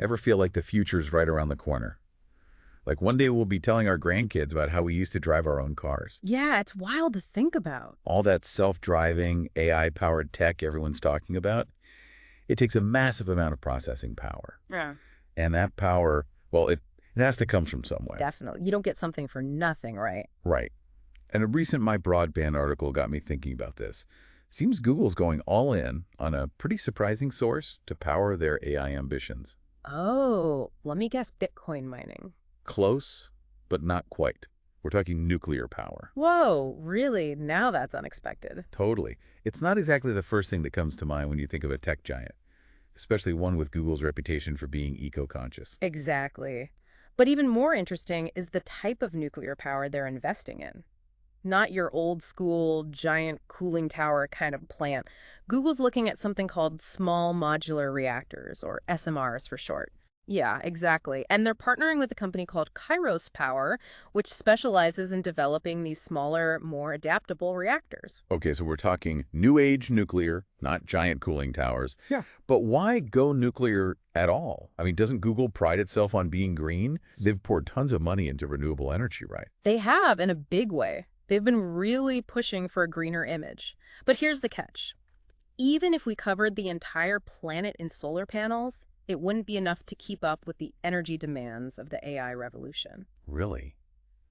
Ever feel like the future's right around the corner? Like one day we'll be telling our grandkids about how we used to drive our own cars. Yeah, it's wild to think about. All that self-driving, AI-powered tech everyone's talking about, it takes a massive amount of processing power. Yeah. And that power, well, it has to come from somewhere. Definitely. You don't get something for nothing, right? Right. And a recent My Broadband article got me thinking about this. Seems Google's going all in on a pretty surprising source to power their AI ambitions. Oh, let me guess, Bitcoin mining. Close, but not quite. We're talking nuclear power. Whoa, really? Now that's unexpected. Totally. It's not exactly the first thing that comes to mind when you think of a tech giant, especially one with Google's reputation for being eco-conscious. Exactly. But even more interesting is the type of nuclear power they're investing in. Not your old school, giant cooling tower kind of plant. Google's looking at something called small modular reactors, or SMRs for short. Yeah, exactly. And they're partnering with a company called Kairos Power, which specializes in developing these smaller, more adaptable reactors. Okay, so we're talking new age nuclear, not giant cooling towers. Yeah. But why go nuclear at all? I mean, doesn't Google pride itself on being green? They've poured tons of money into renewable energy, right? They have, in a big way. They've been really pushing for a greener image. But here's the catch. Even if we covered the entire planet in solar panels, it wouldn't be enough to keep up with the energy demands of the AI revolution. Really?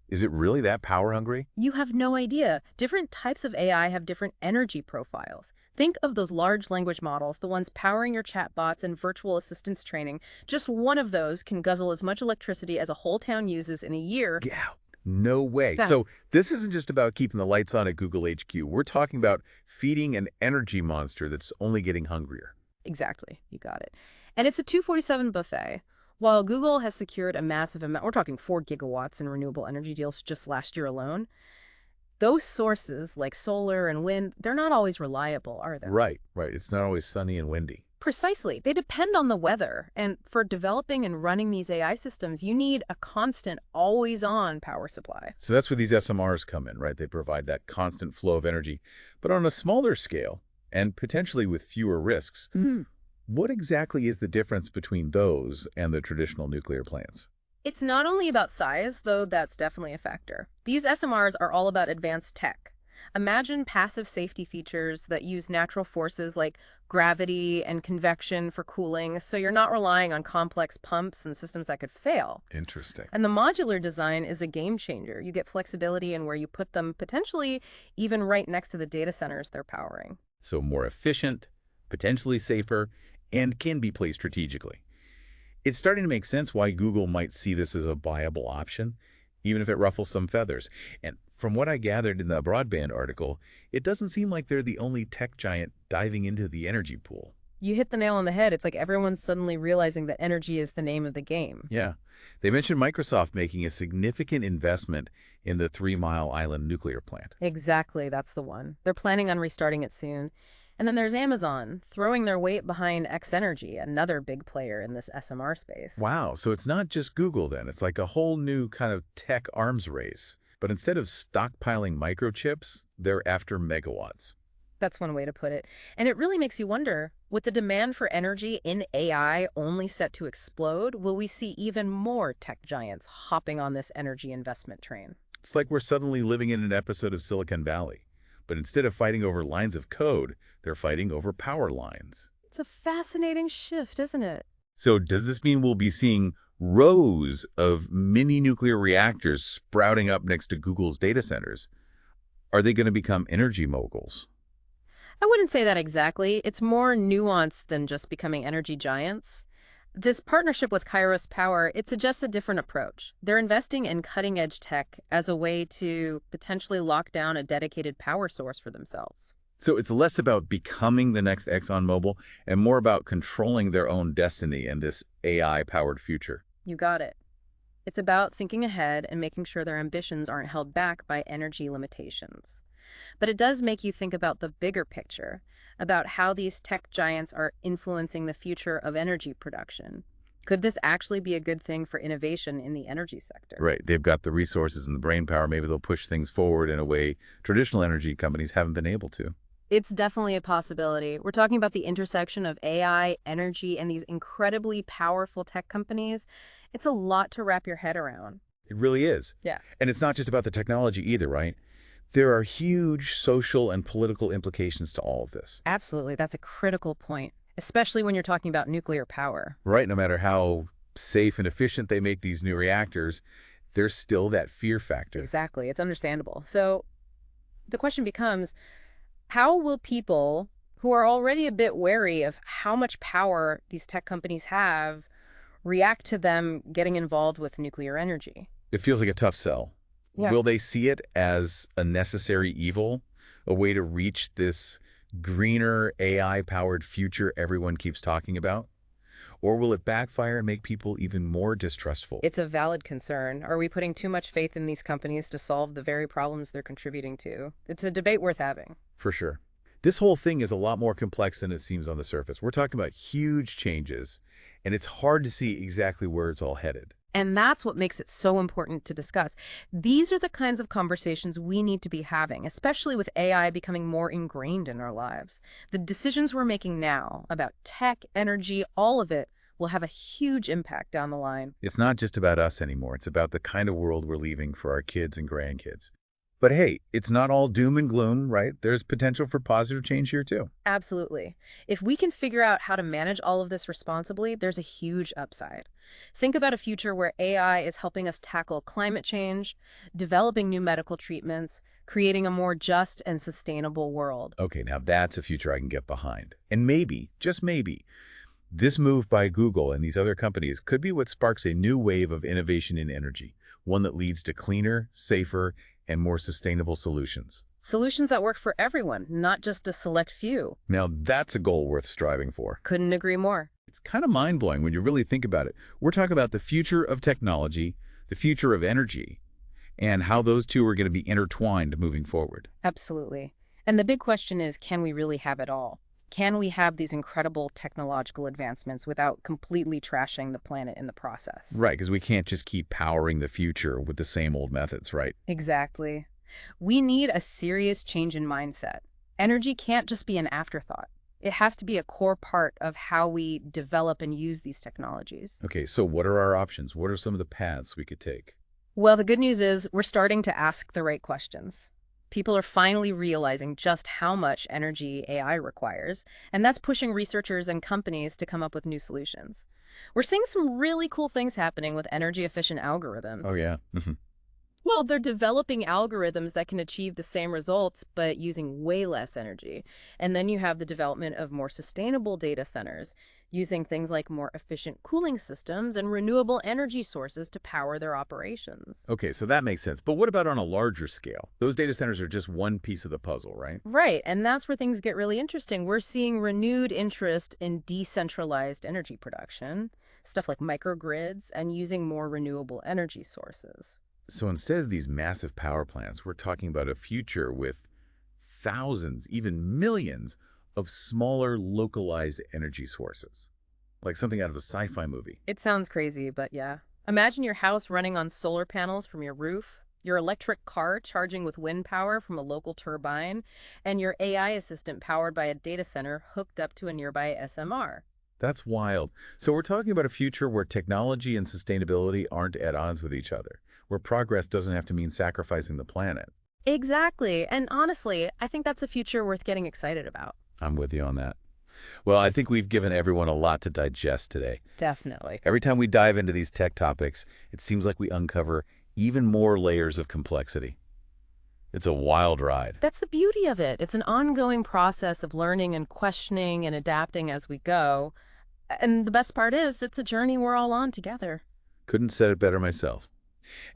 Is it really that power hungry? You have no idea. Different types of AI have different energy profiles. Think of those large language models, the ones powering your chatbots and virtual assistants training. Just one of those can guzzle as much electricity as a whole town uses in a year. Yeah. No way. Yeah. So this isn't just about keeping the lights on at Google HQ. We're talking about feeding an energy monster that's only getting hungrier. Exactly. You got it. And it's a 247 buffet. While Google has secured a massive amount, we're talking 4 gigawatts in renewable energy deals just last year alone, those sources like solar and wind, they're not always reliable, are they? Right. It's not always sunny and windy. Precisely. They depend on the weather. And for developing and running these AI systems, you need a constant, always-on power supply. So that's where these SMRs come in, right? They provide that constant flow of energy, but on a smaller scale and potentially with fewer risks. What exactly is the difference between those and the traditional nuclear plants? It's not only about size, though that's definitely a factor. These SMRs are all about advanced tech. Imagine passive safety features that use natural forces like gravity and convection for cooling, so you're not relying on complex pumps and systems that could fail. Interesting. And the modular design is a game changer. You get flexibility in where you put them, potentially even right next to the data centers they're powering. So more efficient, potentially safer, and can be placed strategically. It's starting to make sense why Google might see this as a viable option, even if it ruffles some feathers. And from what I gathered in the Broadband article, it doesn't seem like they're the only tech giant diving into the energy pool. You hit the nail on the head. It's like everyone's suddenly realizing that energy is the name of the game. Yeah. They mentioned Microsoft making a significant investment in the 3 Mile Island nuclear plant. Exactly, that's the one. They're planning on restarting it soon. And then there's Amazon, throwing their weight behind X-Energy, another big player in this SMR space. Wow. So it's not just Google then. It's like a whole new kind of tech arms race. But instead of stockpiling microchips, they're after megawatts. That's one way to put it. And it really makes you wonder, with the demand for energy in AI only set to explode, will we see even more tech giants hopping on this energy investment train? It's like we're suddenly living in an episode of Silicon Valley. But instead of fighting over lines of code, they're fighting over power lines. It's a fascinating shift, isn't it? So does this mean we'll be seeing rows of mini nuclear reactors sprouting up next to Google's data centers? Are they going to become energy moguls? I wouldn't say that exactly. It's more nuanced than just becoming energy giants. This partnership with Kairos Power, it suggests a different approach. They're investing in cutting-edge tech as a way to potentially lock down a dedicated power source for themselves. So it's less about becoming the next ExxonMobil and more about controlling their own destiny in this AI-powered future. You got it. It's about thinking ahead and making sure their ambitions aren't held back by energy limitations. But it does make you think about the bigger picture, about how these tech giants are influencing the future of energy production. Could this actually be a good thing for innovation in the energy sector? Right. They've got the resources and the brain power. Maybe they'll push things forward in a way traditional energy companies haven't been able to. It's definitely a possibility. We're talking about the intersection of AI, energy, and these incredibly powerful tech companies. It's a lot to wrap your head around. It really is. Yeah. And it's not just about the technology either, right? There are huge social and political implications to all of this. Absolutely. That's a critical point, especially when you're talking about nuclear power. Right? No matter how safe and efficient they make these new reactors, there's still that fear factor. Exactly. It's understandable. So the question becomes, how will people who are already a bit wary of how much power these tech companies have react to them getting involved with nuclear energy? It feels like a tough sell. Yeah. Will they see it as a necessary evil, a way to reach this greener AI-powered future everyone keeps talking about? Or will it backfire and make people even more distrustful? It's a valid concern. Are we putting too much faith in these companies to solve the very problems they're contributing to? It's a debate worth having. For sure. This whole thing is a lot more complex than it seems on the surface. We're talking about huge changes, and it's hard to see exactly where it's all headed. And that's what makes it so important to discuss. These are the kinds of conversations we need to be having, especially with AI becoming more ingrained in our lives. The decisions we're making now about tech, energy, all of it will have a huge impact down the line. It's not just about us anymore. It's about the kind of world we're leaving for our kids and grandkids. But hey, it's not all doom and gloom, right? There's potential for positive change here too. Absolutely. If we can figure out how to manage all of this responsibly, there's a huge upside. Think about a future where AI is helping us tackle climate change, developing new medical treatments, creating a more just and sustainable world. Okay, now that's a future I can get behind. And maybe, just maybe, this move by Google and these other companies could be what sparks a new wave of innovation in energy, one that leads to cleaner, safer, and more sustainable solutions. Solutions that work for everyone, not just a select few. Now, that's a goal worth striving for. Couldn't agree more. It's kind of mind-blowing when you really think about it. We're talking about the future of technology, the future of energy, and how those two are going to be intertwined moving forward. Absolutely. And the big question is, can we really have it all? Can we have these incredible technological advancements without completely trashing the planet in the process? Right, because we can't just keep powering the future with the same old methods, right? Exactly. We need a serious change in mindset. Energy can't just be an afterthought. It has to be a core part of how we develop and use these technologies. Okay, so what are our options? What are some of the paths we could take? Well, the good news is we're starting to ask the right questions. People are finally realizing just how much energy AI requires, and that's pushing researchers and companies to come up with new solutions. We're seeing some really cool things happening with energy-efficient algorithms. Oh, yeah. Well, they're developing algorithms that can achieve the same results, but using way less energy. And then you have the development of more sustainable data centers, using things like more efficient cooling systems and renewable energy sources to power their operations. Okay, so that makes sense. But what about on a larger scale? Those data centers are just one piece of the puzzle, right? Right, and that's where things get really interesting. We're seeing renewed interest in decentralized energy production, stuff like microgrids, and using more renewable energy sources. So instead of these massive power plants, we're talking about a future with thousands, even millions of smaller localized energy sources, like something out of a sci-fi movie. It sounds crazy, but yeah. Imagine your house running on solar panels from your roof, your electric car charging with wind power from a local turbine, and your AI assistant powered by a data center hooked up to a nearby SMR. That's wild. So we're talking about a future where technology and sustainability aren't at odds with each other, where progress doesn't have to mean sacrificing the planet. Exactly. And honestly, I think that's a future worth getting excited about. I'm with you on that. Well, I think we've given everyone a lot to digest today. Definitely. Every time we dive into these tech topics, it seems like we uncover even more layers of complexity. It's a wild ride. That's the beauty of it. It's an ongoing process of learning and questioning and adapting as we go. And the best part is, it's a journey we're all on together. Couldn't said it better myself.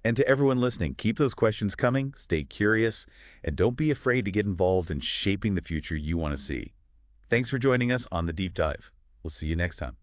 And to everyone listening, keep those questions coming, stay curious, and don't be afraid to get involved in shaping the future you want to see. Thanks for joining us on The Deep Dive. We'll see you next time.